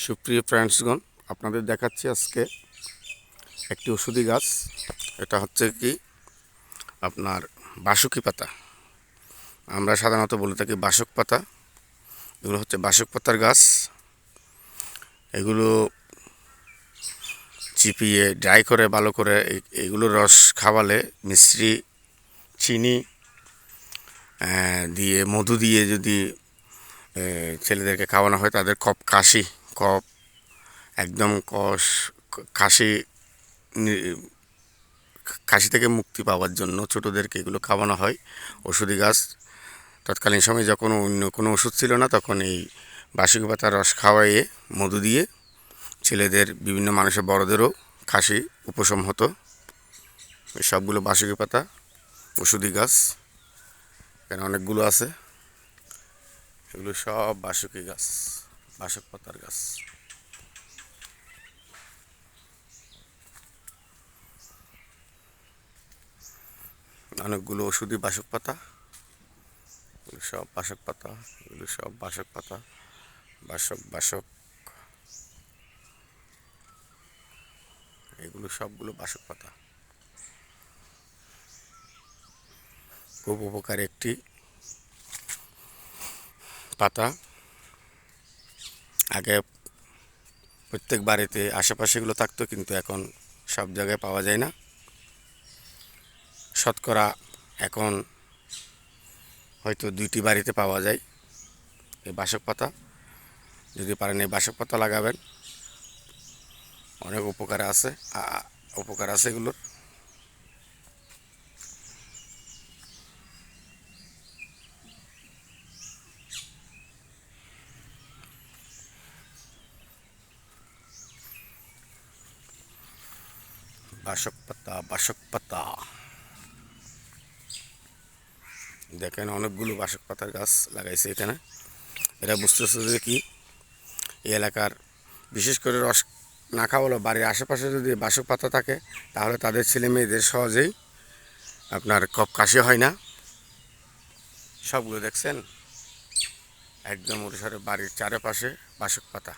সুপ্রিয় ফ্রেন্ডসগণ, আপনাদের দেখাচ্ছি আজকে একটি ওষুধি গাছ। এটা হচ্ছে কি আপনার বাসুকি পাতা। আমরা সাধারণত বলে থাকি বাসক পাতা। এগুলো হচ্ছে বাসক পাতার গাছ। এগুলো চিপিয়ে ড্রাই করে ভালো করে এগুলোর রস খাওয়ালে মিশ্রি চিনি দিয়ে মধু দিয়ে যদি ছেলেদেরকে খাওয়ানো হয়, তাদের কফ একদম কাশি থেকে মুক্তি পাওয়ার জন্য ছোটোদেরকে এগুলো খাওয়ানো হয়। ওষুধি গাছ। তৎকালীন সময়ে যখন অন্য কোনো ওষুধ ছিল না, তখন এই বাসুকি পাতার রস খাওয়াইয়ে মধু দিয়ে ছেলেদের, বিভিন্ন মানুষের, বড়দেরও কাশি উপশম হতো। এই সবগুলো বাসুকি পাতা ওষুধি গাছ। এখানে অনেকগুলো আছে। এগুলো সব বাসুকি গাছ, বাসক পাতার গাছ। অনেকগুলো ওষুধি বাসক পাতা। এগুলো সব বাসক পাতা। এগুলো সব বাসক পাতা। বাসক এগুলো সবগুলো বাসক পাতা। খুব উপকারী একটি পাতা। আগে প্রত্যেক বাড়িতে আশেপাশে এগুলো থাকতো, কিন্তু এখন সব জায়গায় পাওয়া যায় না। শতকরা এখন হয়তো 2টি বাড়িতে পাওয়া যায় এই বাসক পাতা। যদি পারেন এই বাসক পাতা লাগাবেন, অনেক উপকার আছে এগুলোর। বাসক পাতা দেখেন, অনেকগুলো বাসক পাতার গাছ লাগাইছে এখানে। এরা বুঝতেছে যে কি এই এলাকার, বিশেষ করে রস না খাওয়ালো, বাড়ির আশেপাশে যদি বাসক পাতা থাকে, তাহলে তাদের ছেলে মেয়েদের সহজেই আপনার কফ কাশি হয় না। সবগুলো দেখছেন একদম ওর সাথে বাড়ির চারপাশে বাসক পাতা।